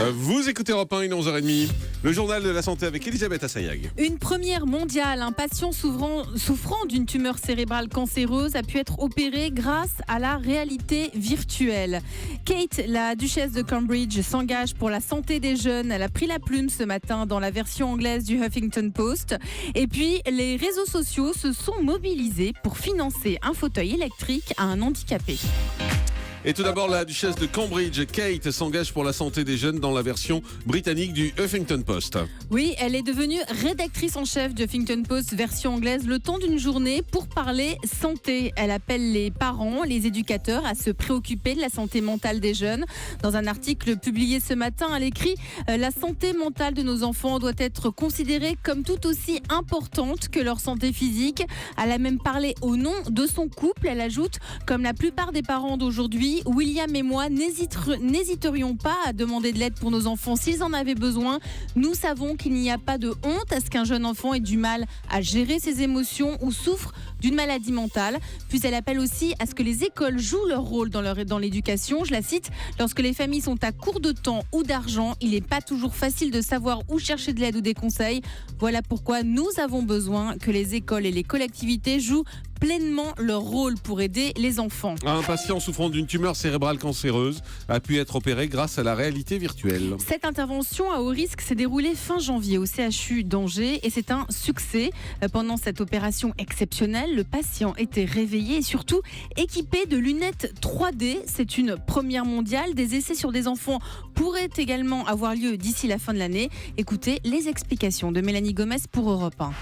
Vous écoutez Europe 1, il est 11h30. Le journal de la santé avec Elisabeth Assayag. Une première mondiale. Un patient souffrant d'une tumeur cérébrale cancéreuse a pu être opéré grâce à la réalité virtuelle. Kate, la duchesse de Cambridge, s'engage pour la santé des jeunes. Elle a pris la plume ce matin dans la version anglaise du Huffington Post. Et puis, les réseaux sociaux se sont mobilisés pour financer un fauteuil électrique à un handicapé. Et tout d'abord, la duchesse de Cambridge, Kate, s'engage pour la santé des jeunes dans la version britannique du Huffington Post. Oui, elle est devenue rédactrice en chef du Huffington Post version anglaise le temps d'une journée pour parler santé. Elle appelle les parents, les éducateurs à se préoccuper de la santé mentale des jeunes. Dans un article publié ce matin, elle écrit « La santé mentale de nos enfants doit être considérée comme tout aussi importante que leur santé physique ». Elle a même parlé au nom de son couple. Elle ajoute « Comme la plupart des parents d'aujourd'hui, William et moi n'hésiterions pas à demander de l'aide pour nos enfants s'ils en avaient besoin. Nous savons qu'il n'y a pas de honte à ce qu'un jeune enfant ait du mal à gérer ses émotions ou souffre d'une maladie mentale. » Puis elle appelle aussi à ce que les écoles jouent leur rôle dans l'éducation. Je la cite, « Lorsque les familles sont à court de temps ou d'argent, il n'est pas toujours facile de savoir où chercher de l'aide ou des conseils. Voilà pourquoi nous avons besoin que les écoles et les collectivités jouent pleinement leur rôle pour aider les enfants. » Un patient souffrant d'une tumeur cérébrale cancéreuse a pu être opéré grâce à la réalité virtuelle. Cette intervention à haut risque s'est déroulée fin janvier au CHU d'Angers et c'est un succès. Pendant cette opération exceptionnelle, le patient était réveillé et surtout équipé de lunettes 3D. C'est une première mondiale. Des essais sur des enfants pourraient également avoir lieu d'ici la fin de l'année. Écoutez les explications de Mélanie Gomez pour Europe 1.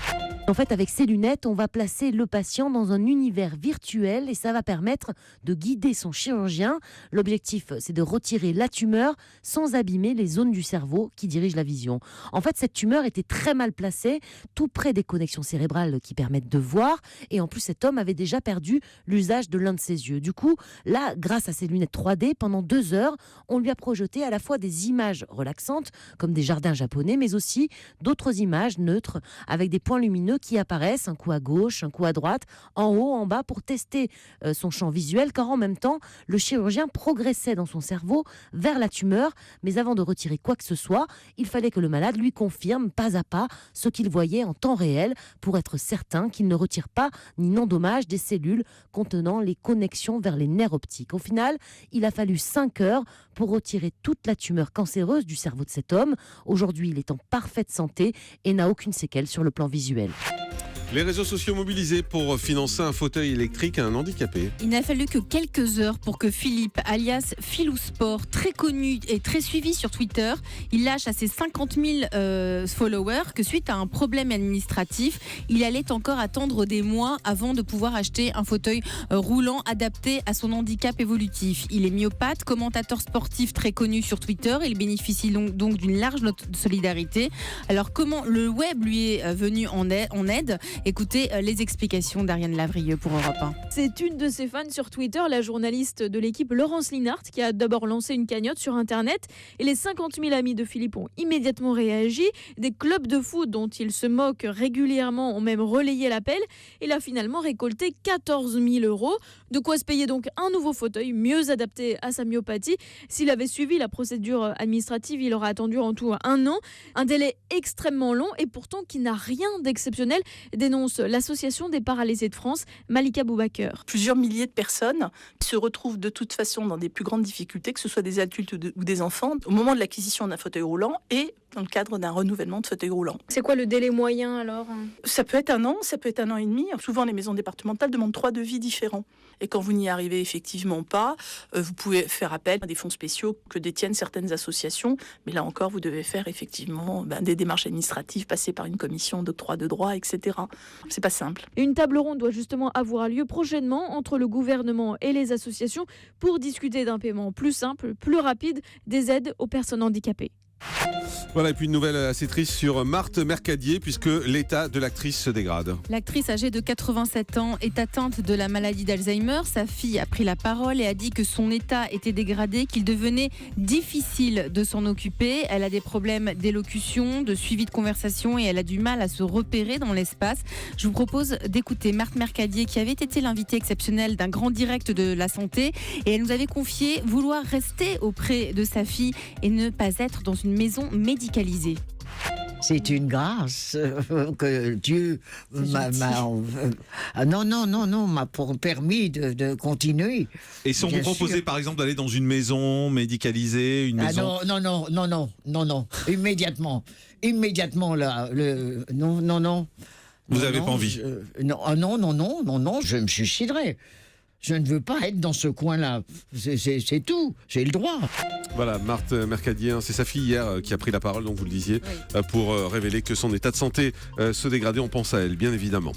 En fait, avec ces lunettes, on va placer le patient dans un univers virtuel et ça va permettre de guider son chirurgien. L'objectif, c'est de retirer la tumeur sans abîmer les zones du cerveau qui dirigent la vision. En fait, cette tumeur était très mal placée, tout près des connexions cérébrales qui permettent de voir. Et en plus, cet homme avait déjà perdu l'usage de l'un de ses yeux. Du coup, là, grâce à ces lunettes 3D, pendant 2 heures, on lui a projeté à la fois des images relaxantes, comme des jardins japonais, mais aussi d'autres images neutres avec des points lumineux qui apparaissent, un coup à gauche, un coup à droite, en haut, en bas, pour tester son champ visuel, car en même temps, le chirurgien progressait dans son cerveau vers la tumeur, mais avant de retirer quoi que ce soit, il fallait que le malade lui confirme pas à pas ce qu'il voyait en temps réel pour être certain qu'il ne retire pas ni n'endommage des cellules contenant les connexions vers les nerfs optiques. Au final, il a fallu 5 heures pour retirer toute la tumeur cancéreuse du cerveau de cet homme. Aujourd'hui, il est en parfaite santé et n'a aucune séquelle sur le plan visuel. Les réseaux sociaux mobilisés pour financer un fauteuil électrique à un handicapé. Il n'a fallu que quelques heures pour que Philippe, alias Philou Sport, très connu et très suivi sur Twitter, il lâche à ses 50 000 followers que suite à un problème administratif, il allait encore attendre des mois avant de pouvoir acheter un fauteuil roulant adapté à son handicap évolutif. Il est myopathe, commentateur sportif très connu sur Twitter, il bénéficie donc d'une large note de solidarité. Alors comment le web lui est venu en aide ? Écoutez les explications d'Ariane Lavrieux pour Europe 1. C'est une de ses fans sur Twitter, la journaliste de l'équipe Laurence Linhart, qui a d'abord lancé une cagnotte sur Internet. Et les 50 000 amis de Philippe ont immédiatement réagi. Des clubs de foot dont il se moque régulièrement ont même relayé l'appel. Il a finalement récolté 14 000 €. De quoi se payer donc un nouveau fauteuil mieux adapté à sa myopathie. S'il avait suivi la procédure administrative, il aurait attendu en tout 1 an. Un délai extrêmement long et pourtant qui n'a rien d'exceptionnel, dénonce l'association des paralysés de France, Malika Boubaker. Plusieurs milliers de personnes se retrouvent de toute façon dans des plus grandes difficultés, que ce soit des adultes ou des enfants, au moment de l'acquisition d'un fauteuil roulant et dans le cadre d'un renouvellement de fauteuil roulant. C'est quoi le délai moyen alors ? Ça peut être 1 an, ça peut être 1 an et demi. Souvent, les maisons départementales demandent 3 devis différents. Et quand vous n'y arrivez effectivement pas, vous pouvez faire appel à des fonds spéciaux que détiennent certaines associations. Mais là encore, vous devez faire effectivement des démarches administratives, passer par une commission d'octroi de droit, etc. C'est pas simple. Une table ronde doit justement avoir lieu prochainement entre le gouvernement et les associations pour discuter d'un paiement plus simple, plus rapide des aides aux personnes handicapées. Voilà, et puis une nouvelle assez triste sur Marthe Mercadier, puisque l'état de l'actrice se dégrade. L'actrice âgée de 87 ans est atteinte de la maladie d'Alzheimer. Sa fille a pris la parole et a dit que son état était dégradé, qu'il devenait difficile de s'en occuper. Elle a des problèmes d'élocution, de suivi de conversation et elle a du mal à se repérer dans l'espace. Je vous propose d'écouter Marthe Mercadier, qui avait été l'invitée exceptionnelle d'un grand direct de la santé, et elle nous avait confié vouloir rester auprès de sa fille et ne pas être dans une maison médicalisée. C'est une grâce que Dieu m'a permis de continuer. Et si on vous proposait par exemple d'aller dans une maison médicalisée, une maison... Non, immédiatement là, non. Vous n'avez pas envie? Non, je me suiciderais. Je ne veux pas être dans ce coin-là. C'est tout. J'ai le droit. Voilà, Marthe Mercadier, c'est sa fille hier qui a pris la parole, donc vous le disiez, pour révéler que son état de santé se dégradait. On pense à elle, bien évidemment.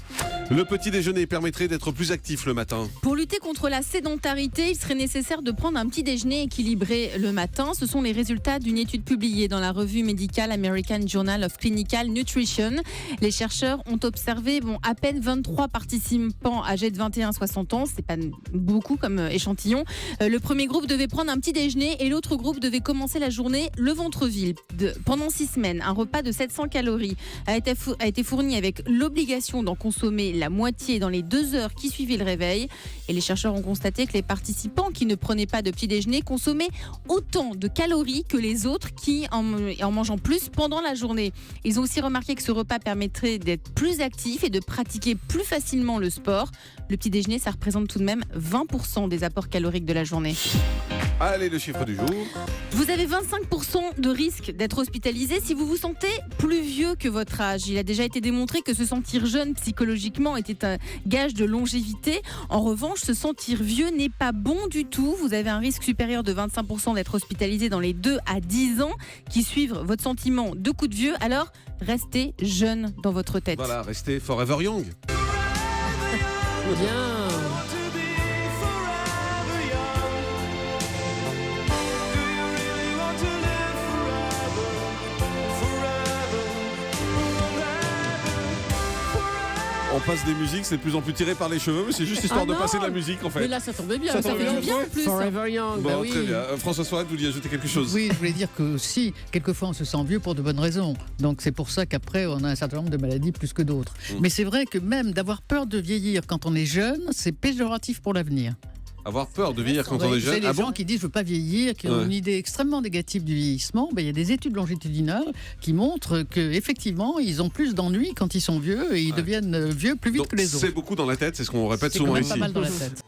Le petit déjeuner permettrait d'être plus actif le matin. Pour lutter contre la sédentarité, il serait nécessaire de prendre un petit déjeuner équilibré le matin. Ce sont les résultats d'une étude publiée dans la revue médicale American Journal of Clinical Nutrition. Les chercheurs ont observé à peine 23 participants âgés de 21 à 60 ans. C'est pas beaucoup comme échantillon. Le premier groupe devait prendre un petit déjeuner et l'autre groupe devait commencer la journée le ventre vide. Pendant 6 semaines, un repas de 700 calories a été fourni avec l'obligation d'en consommer la moitié dans les 2 heures qui suivaient le réveil. Et les chercheurs ont constaté que les participants qui ne prenaient pas de petit déjeuner consommaient autant de calories que les autres qui en mangeant plus pendant la journée. Ils ont aussi remarqué que ce repas permettrait d'être plus actif et de pratiquer plus facilement le sport. Le petit déjeuner, ça représente tout de même 20% des apports caloriques de la journée. Allez, le chiffre du jour. Vous avez 25% de risque d'être hospitalisé si vous vous sentez plus vieux que votre âge. Il a déjà été démontré que se sentir jeune psychologiquement était un gage de longévité. En revanche, se sentir vieux n'est pas bon du tout. Vous avez un risque supérieur de 25% d'être hospitalisé dans les 2 à 10 ans qui suivent votre sentiment de coup de vieux. Alors, restez jeune dans votre tête. Voilà, restez forever young. Bien. On passe des musiques, c'est de plus en plus tiré par les cheveux, mais c'est juste histoire de passer de la musique en fait. Mais là, ça tombait bien. Ça Ça tombait fait bien, du bien en plus. Forever Young. Bon, oui. très bien. François Sorel, vous vouliez ajouter quelque chose? Oui, je voulais dire que si, quelquefois on se sent vieux pour de bonnes raisons. Donc c'est pour ça qu'après on a un certain nombre de maladies plus que d'autres. Mais c'est vrai que même d'avoir peur de vieillir quand on est jeune, c'est péjoratif pour l'avenir. Avoir peur de vieillir quand on est Vous jeune. savez, les gens qui disent je veux pas vieillir, qui ont Ouais. une idée extrêmement négative du vieillissement, il y a des études longitudinales qui montrent qu'effectivement ils ont plus d'ennuis quand ils sont vieux et ils deviennent vieux plus vite Donc, que les autres. c'est beaucoup dans la tête, c'est ce qu'on répète C'est souvent quand même ici. pas mal dans la tête.